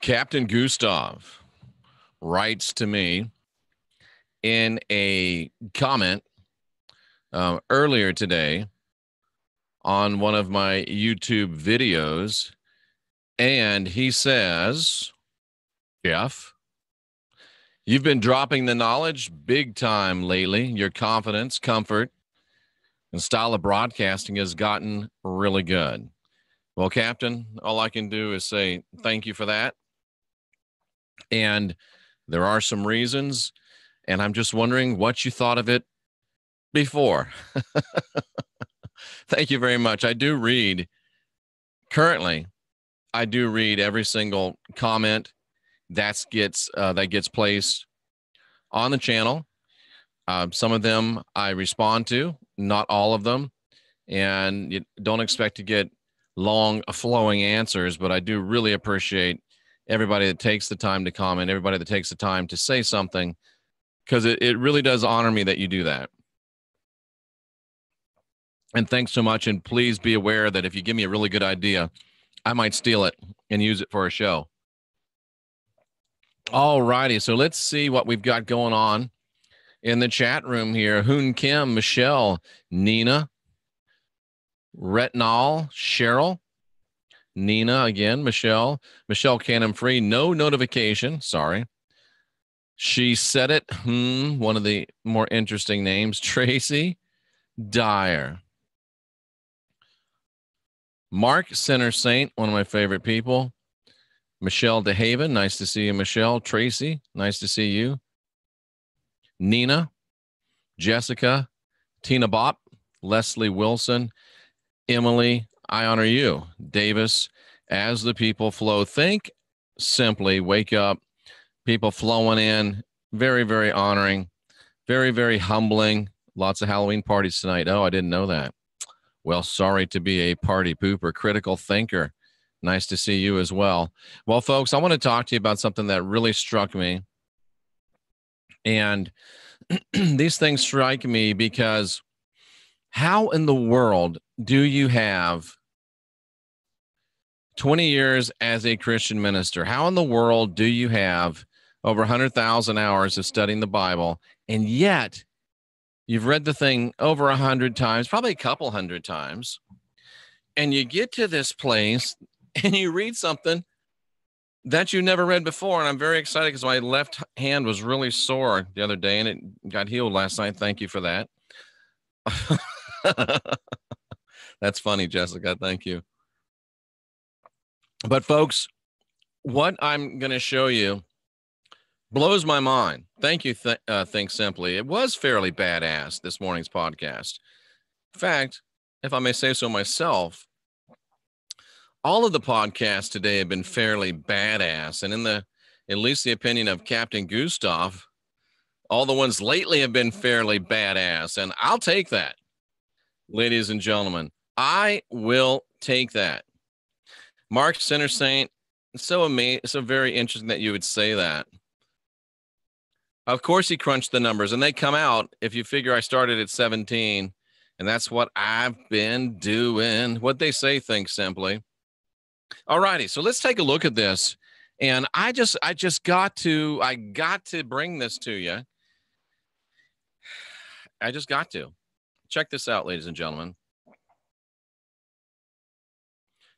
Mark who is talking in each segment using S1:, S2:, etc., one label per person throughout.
S1: Captain Gustav writes to me in a comment earlier today on one of my YouTube videos, and he says, Jeff, you've been dropping the knowledge big time lately. Your confidence, comfort, and style of broadcasting has gotten really good. Well, Captain, all I can do is say thank you for that. And there are some reasons, and I'm just wondering what you thought of it before. Thank you very much. I do read every single comment that gets placed on the channel. Some of them I respond to, not all of them, and you don't expect to get long flowing answers, but I do really appreciate everybody that takes the time to comment, everybody that takes the time to say something, because it really does honor me that you do that. And thanks so much. And please be aware that if you give me a really good idea, I might steal it and use it for a show. All righty. So let's see what we've got going on in the chat room here. Hoon Kim, Michelle, Nina, Retinol, Cheryl, Nina again, Michelle Cannon Free, no notification. Sorry. She said it. One of the more interesting names, Tracy Dyer. Mark Center Saint, one of my favorite people. Michelle DeHaven, nice to see you, Michelle. Tracy, nice to see you. Nina, Jessica, Tina Bopp, Leslie Wilson, Emily, I honor you. Davis, as the people flow, think simply, wake up. People flowing in, very, very honoring, very, very humbling. Lots of Halloween parties tonight. Oh, I didn't know that. Well, sorry to be a party pooper. Critical thinker. Nice to see you as well. Well, folks, I want to talk to you about something that really struck me. And these things strike me because how in the world do you have 20 years as a Christian minister? How in the world do you have over 100,000 hours of studying the Bible, and yet you've read the thing over 100 times, probably a couple hundred times, and you get to this place and you read something that you never read before? And I'm very excited because my left hand was really sore the other day and it got healed last night. Thank you for that. That's funny, Jessica. Thank you. But folks, what I'm going to show you blows my mind. Thank you, Think Simply. It was fairly badass, this morning's podcast. In fact, if I may say so myself, all of the podcasts today have been fairly badass. And in at least the opinion of Captain Gustav, all the ones lately have been fairly badass. And I'll take that, ladies and gentlemen. I will take that. Mark Center Saint, so amazing, so very interesting that you would say that. Of course, he crunched the numbers, and they come out. If you figure I started at 17, and that's what I've been doing. What they say, Think Simply. All righty, so let's take a look at this. And I got to bring this to you. I just got to. Check this out, ladies and gentlemen.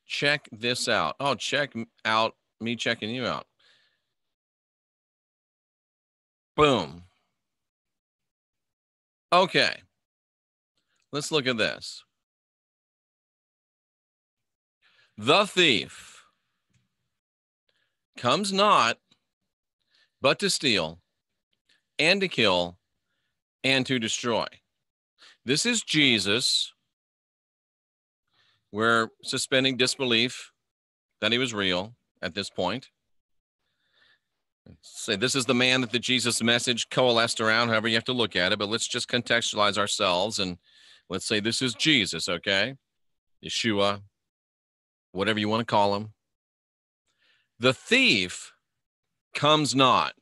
S1: Check this out. Oh, check out me checking you out. Boom. Okay. Let's look at this. The thief comes not but to steal and to kill and to destroy. This is Jesus. We're suspending disbelief that he was real at this point. Say this is the man that the Jesus message coalesced around, however you have to look at it, but let's just contextualize ourselves and let's say this is Jesus, okay? Yeshua, whatever you want to call him. The thief comes not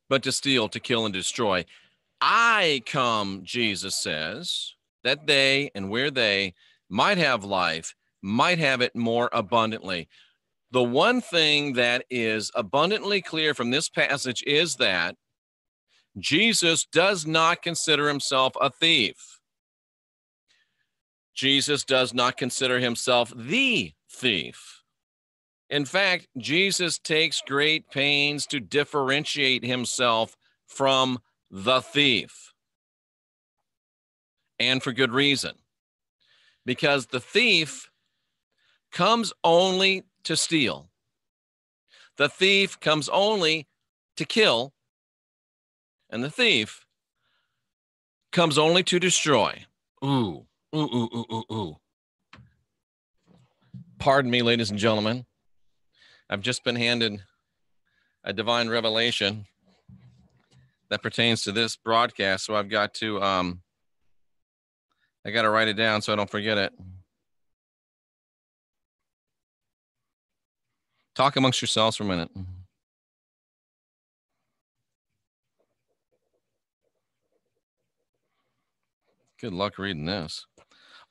S1: but to steal, to kill, and destroy. I come, Jesus says, that they and where they might have life, might have it more abundantly. The one thing that is abundantly clear from this passage is that Jesus does not consider himself a thief. Jesus does not consider himself the thief. In fact, Jesus takes great pains to differentiate himself from the thief. And for good reason. Because the thief comes only to steal. The thief comes only to kill. And the thief comes only to destroy. Ooh. Pardon me, ladies and gentlemen. I've just been handed a divine revelation that pertains to this broadcast, so I've got to I got to write it down so I don't forget it. Talk amongst yourselves for a minute. Good luck reading this.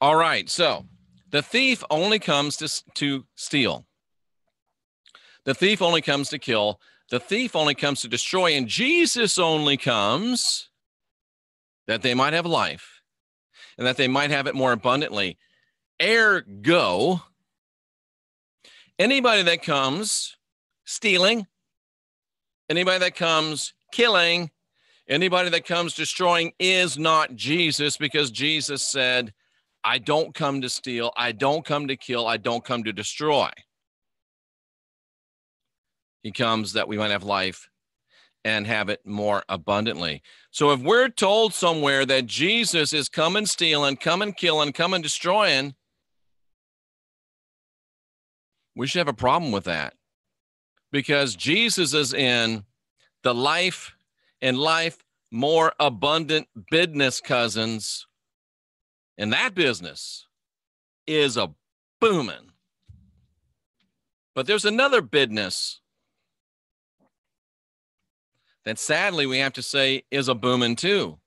S1: All right, so the thief only comes to steal. The thief only comes to kill. The thief only comes to destroy. And Jesus only comes that they might have life and that they might have it more abundantly. Ergo, anybody that comes stealing, anybody that comes killing, anybody that comes destroying is not Jesus, because Jesus said, I don't come to steal, I don't come to kill, I don't come to destroy. He comes that we might have life and have it more abundantly. So if we're told somewhere that Jesus is coming stealing, coming killing, coming destroying, we should have a problem with that, because Jesus is in the life and life more abundant business, cousins. And that business is a booming. But there's another business that sadly we have to say is a booming too.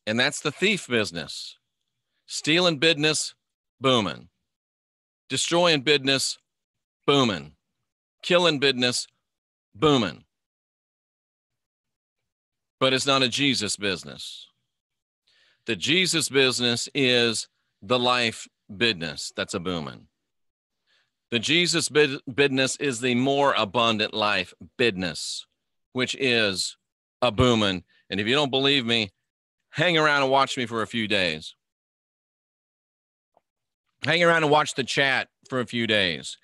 S1: And that's the thief business. Stealing business, booming. Destroying business, booming. Killing business, booming. But it's not a Jesus business. The Jesus business is the life business that's a booming. The Jesus business is the more abundant life business, which is a booming. And if you don't believe me, hang around and watch me for a few days. Hang around and watch the chat for a few days.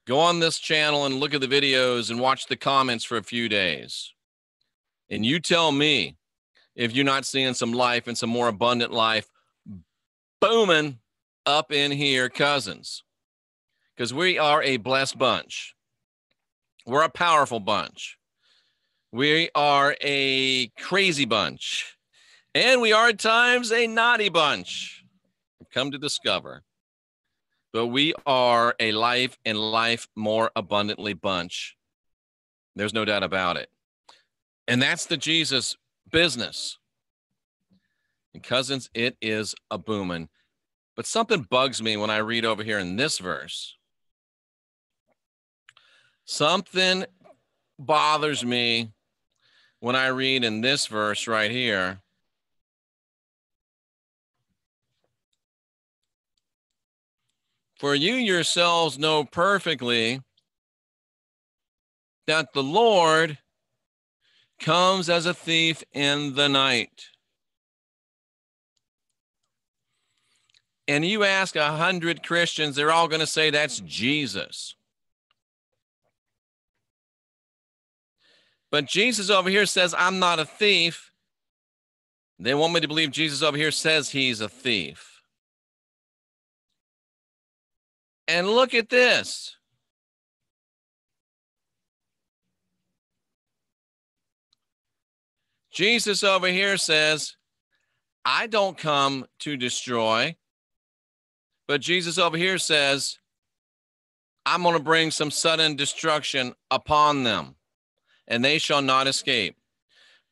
S1: Go on this channel and look at the videos and watch the comments for a few days. And you tell me if you're not seeing some life and some more abundant life booming up in here, cousins. Because we are a blessed bunch. We're a powerful bunch. We are a crazy bunch. And we are at times a naughty bunch. I've come to discover. But we are a life and life more abundantly bunch. There's no doubt about it. And that's the Jesus business. And cousins, it is a booming. But something bugs me when I read over here in this verse. Something bothers me when I read in this verse right here. For you yourselves know perfectly that the Lord comes as a thief in the night. And you ask 100 Christians, they're all going to say that's Jesus. But Jesus over here says, I'm not a thief. They want me to believe Jesus over here says he's a thief. And look at this. Jesus over here says, I don't come to destroy. But Jesus over here says, I'm going to bring some sudden destruction upon them, and they shall not escape.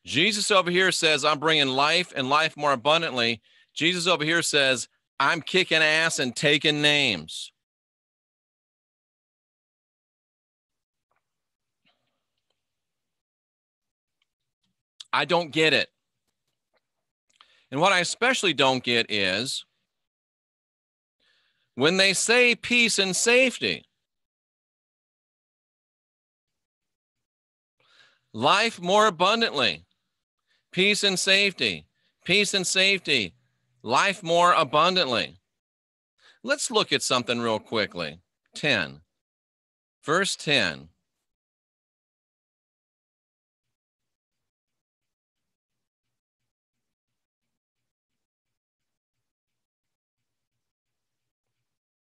S1: Jesus over here says, I'm bringing life and life more abundantly. Jesus over here says, I'm kicking ass and taking names. I don't get it. And what I especially don't get is when they say peace and safety, life more abundantly, peace and safety, life more abundantly. Let's look at something real quickly. 10, verse 10.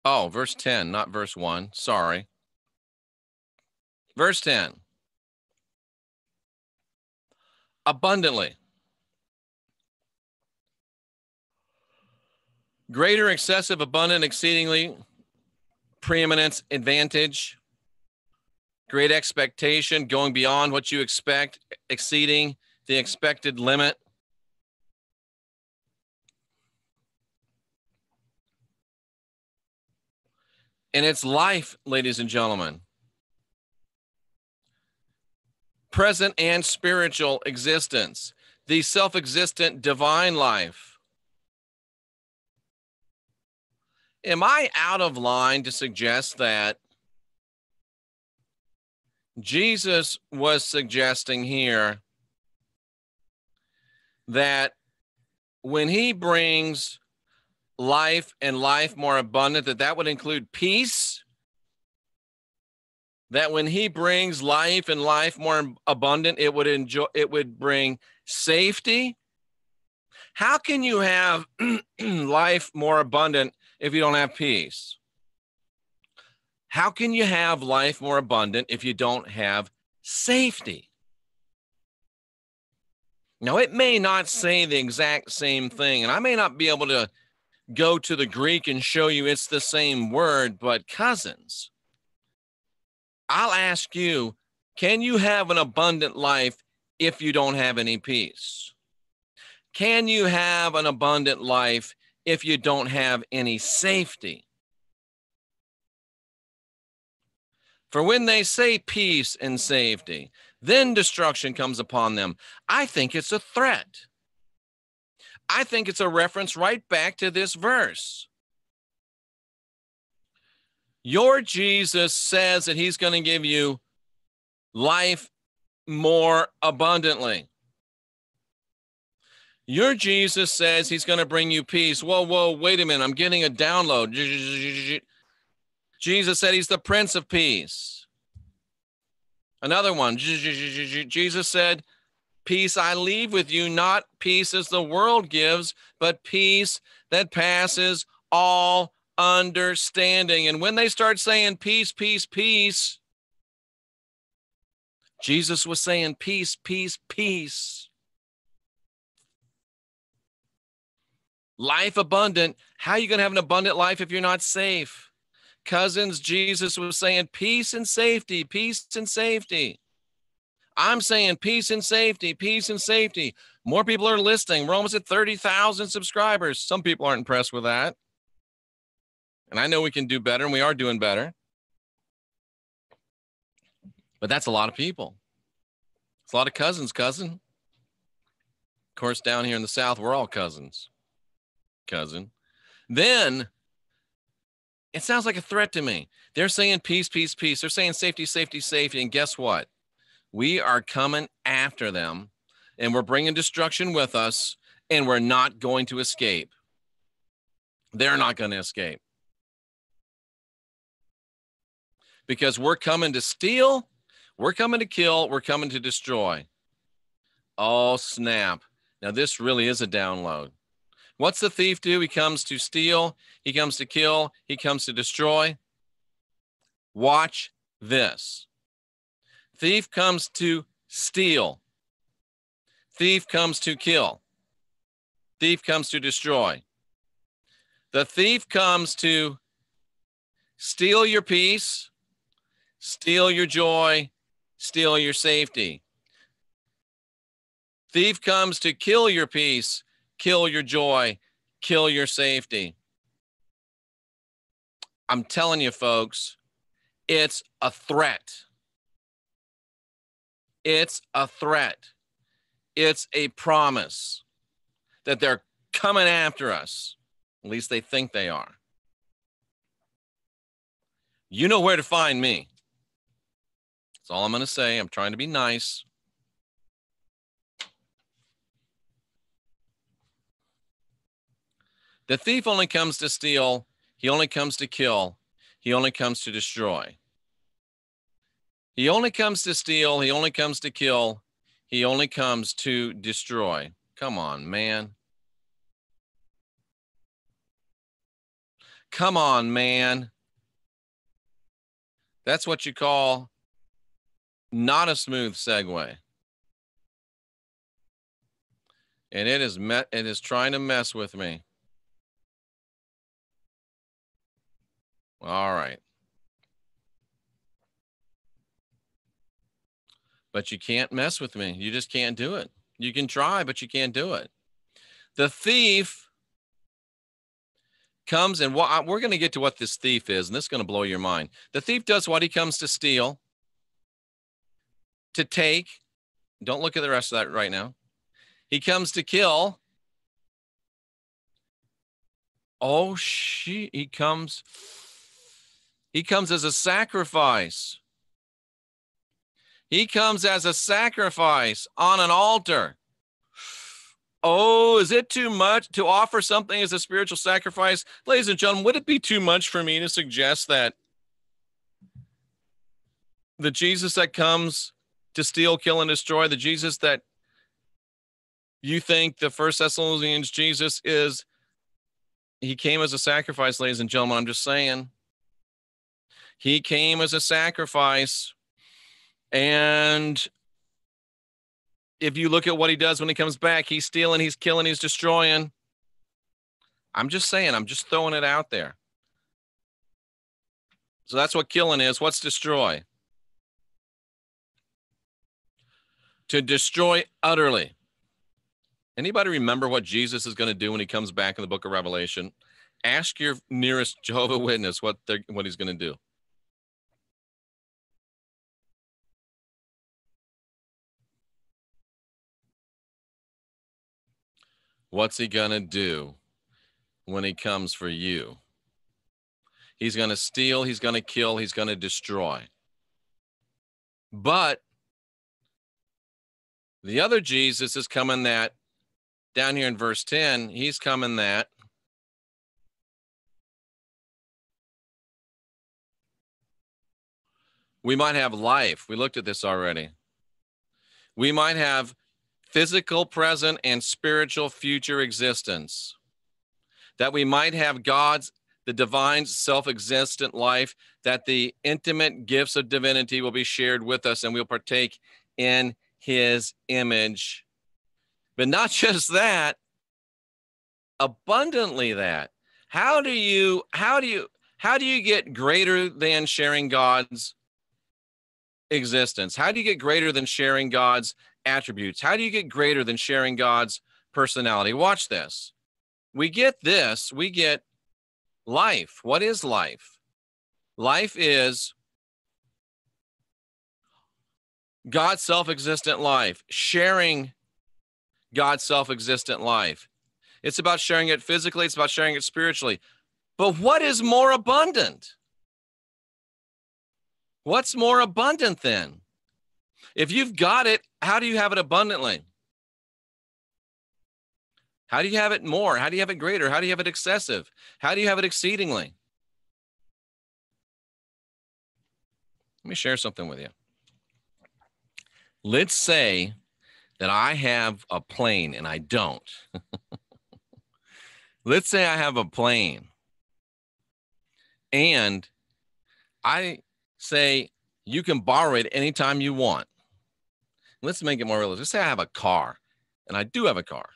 S1: Oh, verse 10, not verse 1. Sorry. Verse 10. Abundantly. Greater, excessive, abundant, exceedingly, preeminence, advantage, great expectation, going beyond what you expect, exceeding the expected limit. And it's life, ladies and gentlemen. Present and spiritual existence, the self-existent divine life. Am I out of line to suggest that Jesus was suggesting here that when he brings life and life more abundant, that would include peace? That when he brings life and life more abundant, it would bring safety? How can you have life more abundant if you don't have peace? How can you have life more abundant if you don't have safety? Now, it may not say the exact same thing, and I may not be able to go to the Greek and show you it's the same word, but cousins, I'll ask you, can you have an abundant life if you don't have any peace? Can you have an abundant life if you don't have any safety? For when they say peace and safety, then destruction comes upon them. I think it's a threat. I think it's a reference right back to this verse. Your Jesus says that he's going to give you life more abundantly. Your Jesus says he's going to bring you peace. Whoa, wait a minute. I'm getting a download. Jesus said he's the Prince of Peace. Another one. Jesus said, peace I leave with you, not peace as the world gives, but peace that passes all understanding. And when they start saying peace, peace, peace, Jesus was saying peace, peace, peace. Life abundant. How are you going to have an abundant life if you're not safe? Cousins, Jesus was saying peace and safety, peace and safety. I'm saying peace and safety, peace and safety. More people are listening. We're almost at 30,000 subscribers. Some people aren't impressed with that. And I know we can do better, and we are doing better. But that's a lot of people. It's a lot of cousins, cousin. Of course, down here in the South, we're all cousins. Cousin. Then it sounds like a threat to me. They're saying peace, peace, peace. They're saying safety, safety, safety. And guess what? We are coming after them, and we're bringing destruction with us, and we're not going to escape. They're not going to escape. Because we're coming to steal, we're coming to kill, we're coming to destroy. Oh, snap. Now, this really is a download. What's the thief do? He comes to steal, he comes to kill, he comes to destroy. Watch this. Thief comes to steal. Thief comes to kill. Thief comes to destroy. The thief comes to steal your peace, steal your joy, steal your safety. Thief comes to kill your peace, kill your joy, kill your safety. I'm telling you, folks, it's a threat. It's a threat. It's a promise that they're coming after us. At least they think they are. You know where to find me. That's all I'm going to say. I'm trying to be nice. The thief only comes to steal. He only comes to kill. He only comes to destroy. He only comes to steal. He only comes to kill. He only comes to destroy. Come on, man. Come on, man. That's what you call not a smooth segue. And it is trying to mess with me. All right. But you can't mess with me. You just can't do it. You can try, but you can't do it. The thief comes, and we're going to get to what this thief is, and this is going to blow your mind. The thief does what? He comes to steal, to take. Don't look at the rest of that right now. He comes to kill. Oh, he comes as a sacrifice. He comes as a sacrifice on an altar. Oh, is it too much to offer something as a spiritual sacrifice? Ladies and gentlemen, would it be too much for me to suggest that the Jesus that comes to steal, kill, and destroy, the Jesus that you think the First Thessalonians Jesus is, he came as a sacrifice, ladies and gentlemen. I'm just saying. He came as a sacrifice. And if you look at what he does when he comes back, he's stealing, he's killing, he's destroying. I'm just saying, I'm just throwing it out there. So that's what killing is. What's destroy? To destroy utterly. Anybody remember what Jesus is going to do when he comes back in the book of Revelation? Ask your nearest Jehovah's Witness what he's going to do. What's he going to do when he comes for you? He's going to steal, he's going to kill, he's going to destroy. But the other Jesus is coming that, down here in verse 10, he's coming that we might have life. We looked at this already. We might have physical present and spiritual future existence. That we might have God's, the divine self-existent life, that the intimate gifts of divinity will be shared with us and we'll partake in his image. But not just that, abundantly that. How do you get greater than sharing God's existence? How do you get greater than sharing God's attributes? How do you get greater than sharing God's personality? Watch this. We get this. We get life. What is life? Life is God's self-existent life, sharing God's self-existent life. It's about sharing it physically. It's about sharing it spiritually. But what is more abundant? What's more abundant then? If you've got it, how do you have it abundantly? How do you have it more? How do you have it greater? How do you have it excessive? How do you have it exceedingly? Let me share something with you. Let's say that I have a plane and I don't. Let's say I have a plane and I say you can borrow it anytime you want. Let's make it more realistic. Let's say I have a car, and I do have a car.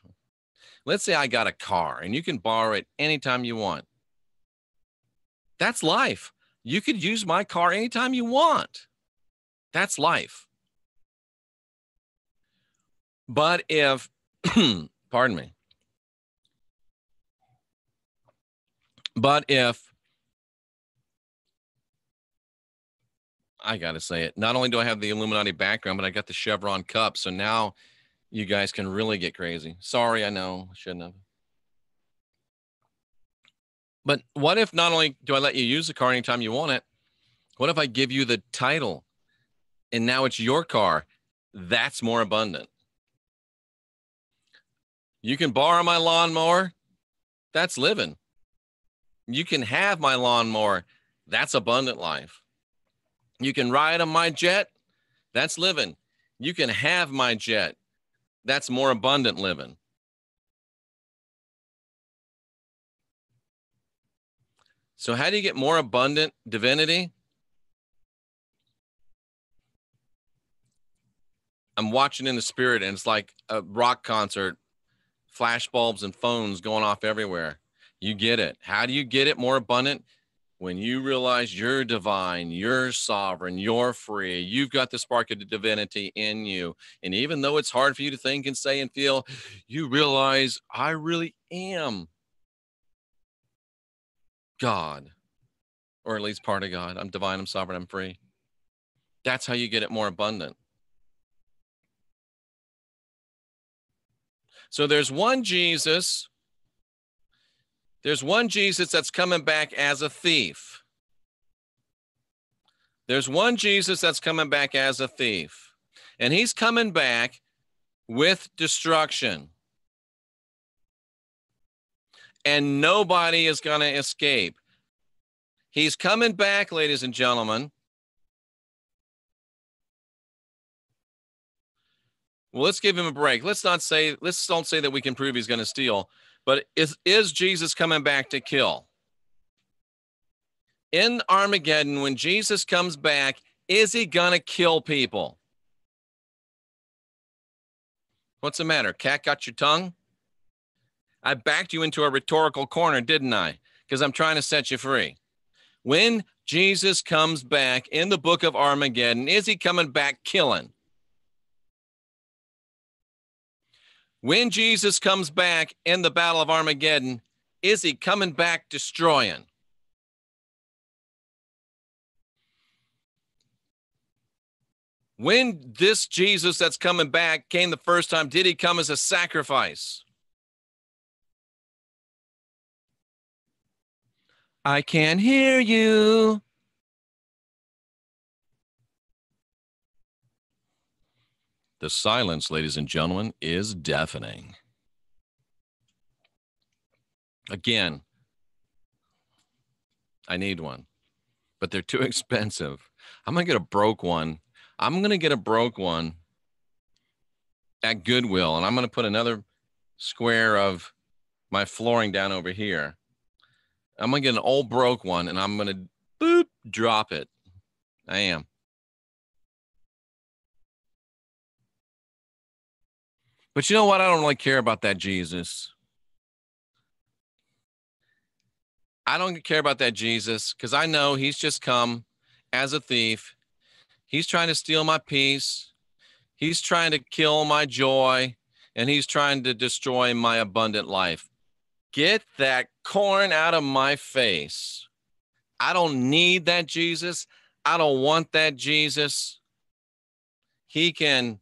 S1: Let's say I got a car, and you can borrow it anytime you want. That's life. You could use my car anytime you want. That's life. But if, pardon me, but if, I got to say it, not only do I have the Illuminati background, but I got the Chevron cup. So now, you guys can really get crazy. Sorry, I know, I shouldn't have. But what if not only do I let you use the car anytime you want it, what if I give you the title and now it's your car? That's more abundant. You can borrow my lawnmower. That's living. You can have my lawnmower. That's abundant life. You can ride on my jet. That's living. You can have my jet. That's more abundant living. So how do you get more abundant divinity? I'm watching in the spirit, and it's like a rock concert, flash bulbs and phones going off everywhere. You get it. How do you get it more abundant? When you realize you're divine, you're sovereign, you're free, you've got the spark of divinity in you. And even though it's hard for you to think and say and feel, you realize I really am God, or at least part of God. I'm divine, I'm sovereign, I'm free. That's how you get it more abundant. So there's one Jesus. There's one Jesus that's coming back as a thief. There's one Jesus that's coming back as a thief. And he's coming back with destruction. And nobody is going to escape. He's coming back, ladies and gentlemen. Well, let's give him a break. Let's don't say that we can prove he's going to steal. But is Jesus coming back to kill? In Armageddon, when Jesus comes back, is he going to kill people? What's the matter? Cat got your tongue? I backed you into a rhetorical corner, didn't I? Because I'm trying to set you free. When Jesus comes back in the book of Armageddon, is he coming back killing? When Jesus comes back in the battle of Armageddon, is he coming back destroying? When this Jesus that's coming back came the first time, did he come as a sacrifice? I can't hear you. The silence, ladies and gentlemen, is deafening. Again, I need one, but they're too expensive. I'm going to get a broke one. I'm going to get a broke one at Goodwill, and I'm going to put another square of my flooring down over here. I'm going to get an old broke one, and I'm going to drop it. I am. But you know what? I don't really care about that Jesus. I don't care about that Jesus because I know he's just come as a thief. He's trying to steal my peace. He's trying to kill my joy, and he's trying to destroy my abundant life. Get that corn out of my face. I don't need that Jesus. I don't want that Jesus. He can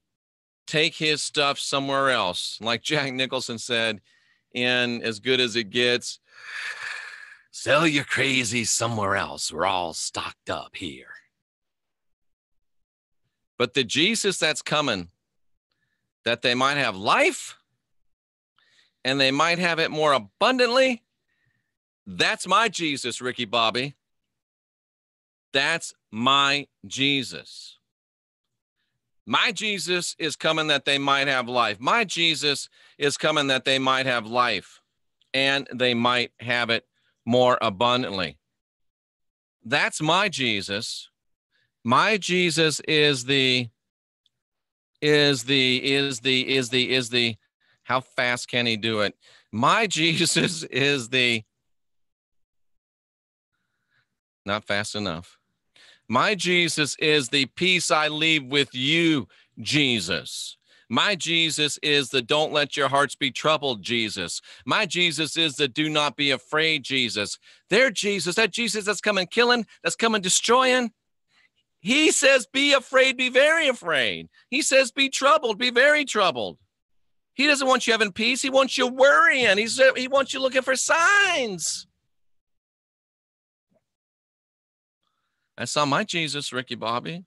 S1: take his stuff somewhere else. Like Jack Nicholson said in As Good as It Gets, sell your crazy somewhere else. We're all stocked up here. But the Jesus that's coming, that they might have life and they might have it more abundantly, that's my Jesus, Ricky Bobby. That's my Jesus. My Jesus is coming that they might have life. My Jesus is coming that they might have life and they might have it more abundantly. That's my Jesus. My Jesus is the, how fast can he do it? My Jesus is the, not fast enough. My Jesus is the peace I leave with you, Jesus. My Jesus is the don't let your hearts be troubled, Jesus. My Jesus is the do not be afraid, Jesus. Their Jesus, that Jesus that's coming killing, that's coming destroying, he says, be afraid, be very afraid. He says, be troubled, be very troubled. He doesn't want you having peace. He wants you worrying. He wants you looking for signs. That's not my Jesus, Ricky Bobby.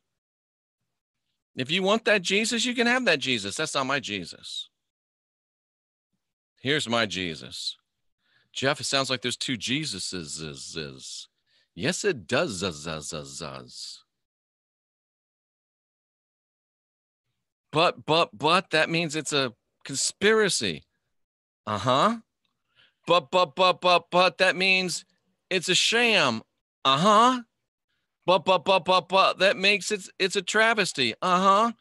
S1: If you want that Jesus, you can have that Jesus. That's not my Jesus. Here's my Jesus. Jeff, it sounds like there's two Jesuses. Yes, it does. But that means it's a conspiracy. Uh-huh. But that means it's a sham. Uh-huh. But that makes it's a travesty. Uh-huh.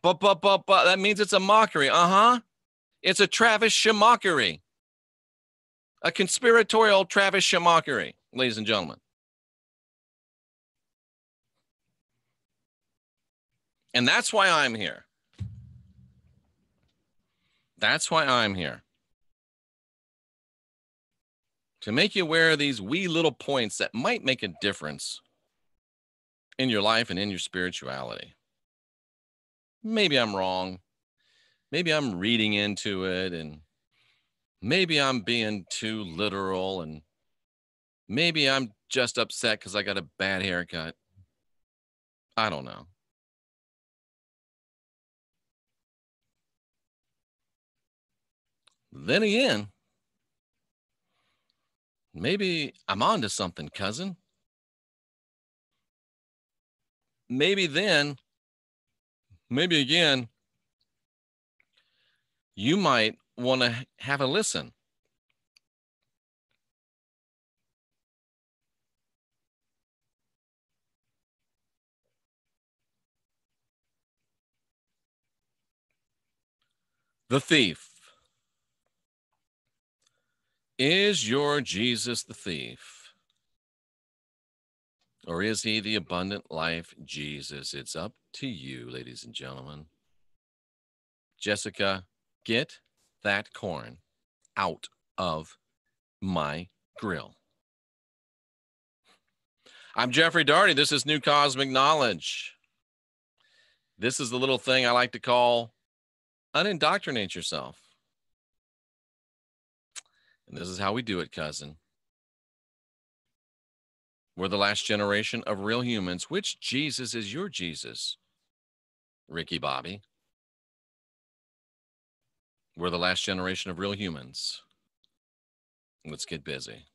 S1: But that means it's a mockery. Uh-huh. It's a Travis mockery. A conspiratorial Travis mockery, ladies and gentlemen. And that's why I'm here. That's why I'm here. To make you aware of these wee little points that might make a difference in your life and in your spirituality. Maybe I'm wrong. Maybe I'm reading into it, and maybe I'm being too literal, and maybe I'm just upset because I got a bad haircut. I don't know. Then again, maybe I'm onto something, cousin. Maybe again, you might want to have a listen. The thief. Is your Jesus the thief? Or is he the abundant life Jesus? It's up to you, ladies and gentlemen. Jessica, get that corn out of my grill. I'm Jeffrey Daugherty. This is New Cosmic Knowledge. This is the little thing I like to call unindoctrinate yourself. And this is how we do it, cousin. We're the last generation of real humans. Which Jesus is your Jesus, Ricky Bobby? We're the last generation of real humans. Let's get busy.